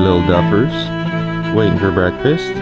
little duffers, waiting for breakfast.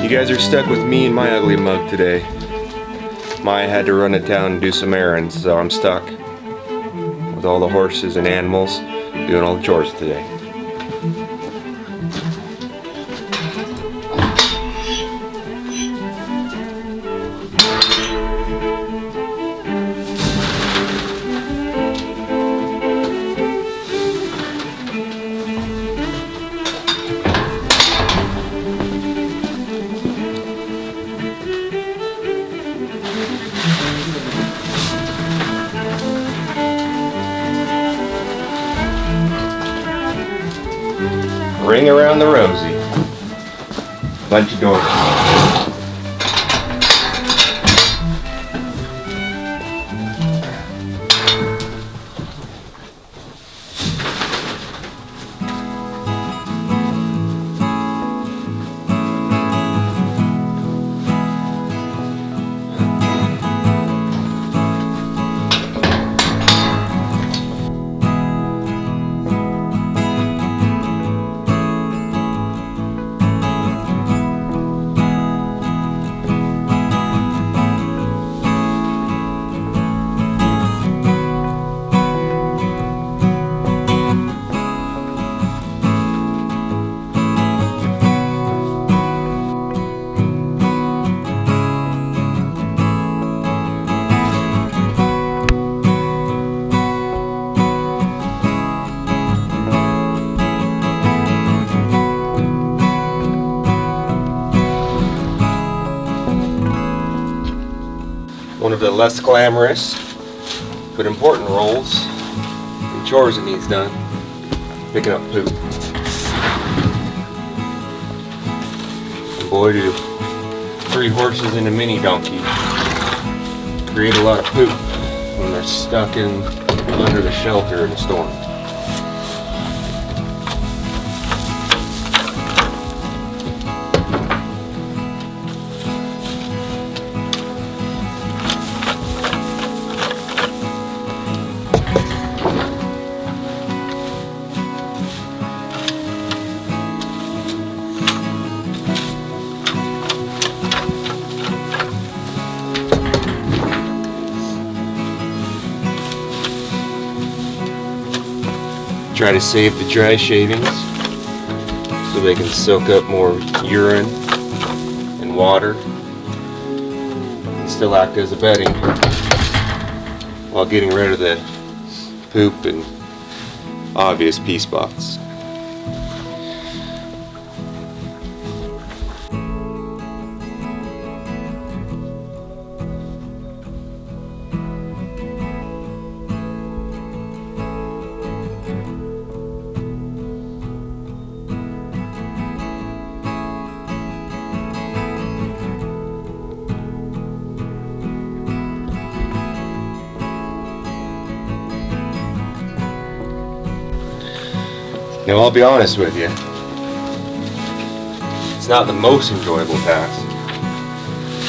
You guys are stuck with me and my ugly mug today. Maya had to run to town and do some errands, so I'm stuck with all the horses and animals doing all the chores today. Ring around the rosy. Bunch of doors. One of the less glamorous but important roles and chores that needs done: picking up poop. And boy, do 3 horses and a mini donkey create a lot of poop when they're stuck in under the shelter in a storm. Try to save the dry shavings so they can soak up more urine and water and still act as a bedding while getting rid of the poop and obvious pee spots. Now, I'll be honest with you, it's not the most enjoyable task,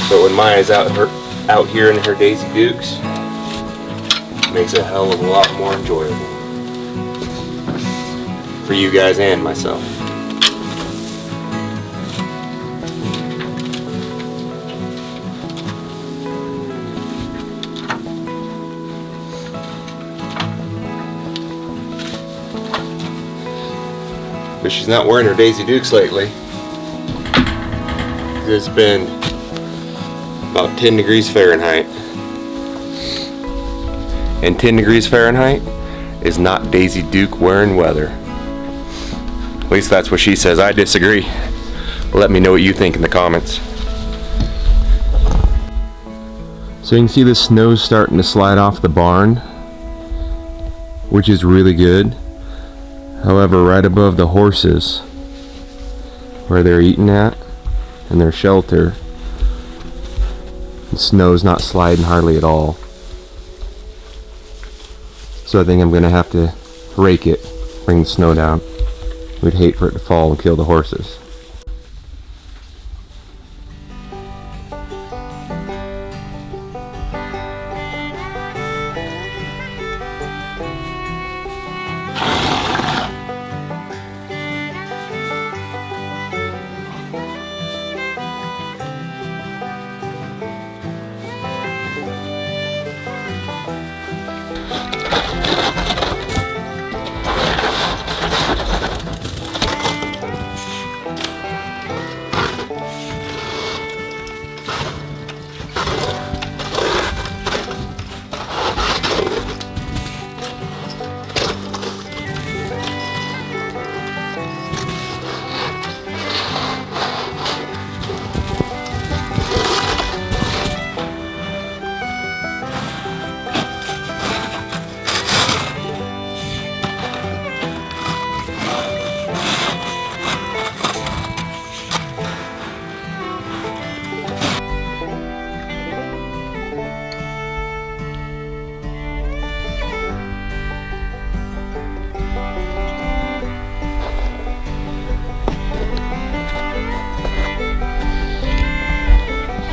but when Maya's out here in her Daisy Dukes, it makes it a hell of a lot more enjoyable for you guys and myself. But she's not wearing her Daisy Dukes lately. It's been about 10 degrees Fahrenheit. And 10 degrees Fahrenheit is not Daisy Duke wearing weather. At least that's what she says. I disagree. Let me know what you think in the comments. So you can see the snow's starting to slide off the barn, which is really good. However, right above the horses, where they're eating at, and their shelter, the snow's not sliding hardly at all. So I think I'm gonna have to rake it, bring the snow down. We'd hate for it to fall and kill the horses.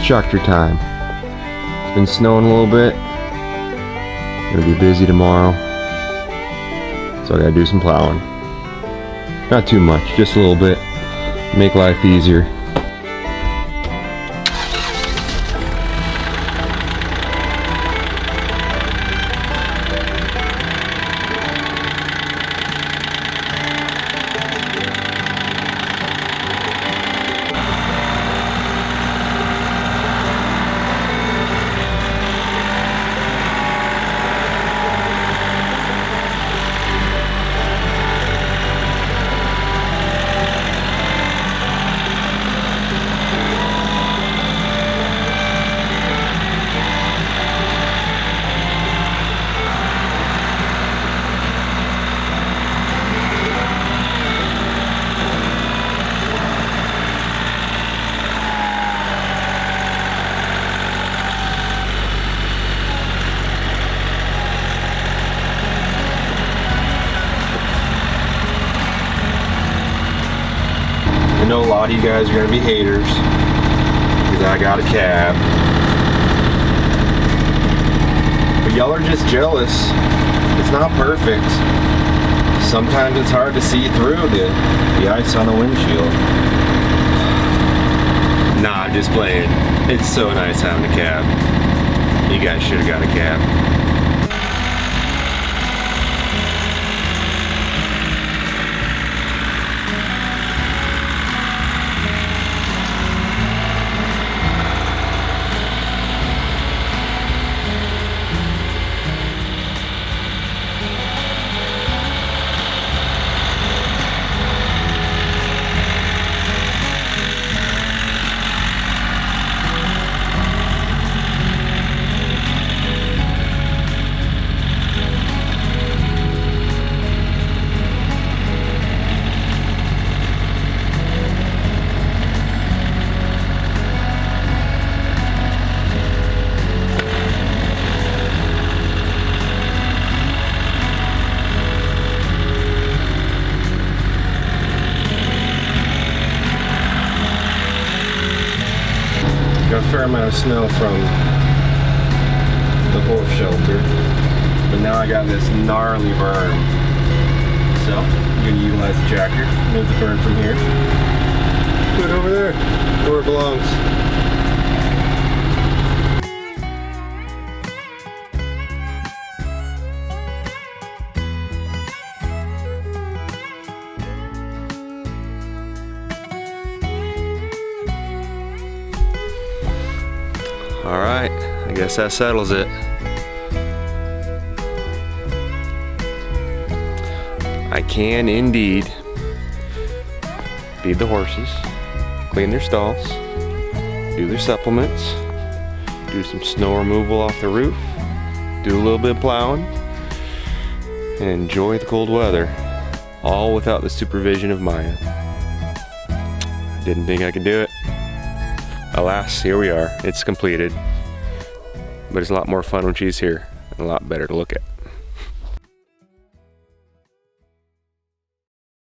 Tractor time. It's been snowing a little bit. Gonna be busy tomorrow, so I gotta do some plowing. Not too much, just a little bit. Make life easier. I know a lot of you guys are going to be haters because I got a cab. But y'all are just jealous. It's not perfect. Sometimes it's hard to see through the ice on the windshield. Nah, I'm just playing. It's so nice having a cab. You guys should have got a cab. Got a fair amount of snow from the horse shelter, but now I got this gnarly berm. So I'm going to utilize the tractor, move the berm from here, put it over there where it belongs. Alright, I guess that settles it. I can indeed feed the horses, clean their stalls, do their supplements, do some snow removal off the roof, do a little bit of plowing, and enjoy the cold weather. all without the supervision of Maya. I didn't think I could do it. Alas, here we are. It's completed. But it's a lot more fun when she's here and a lot better to look at.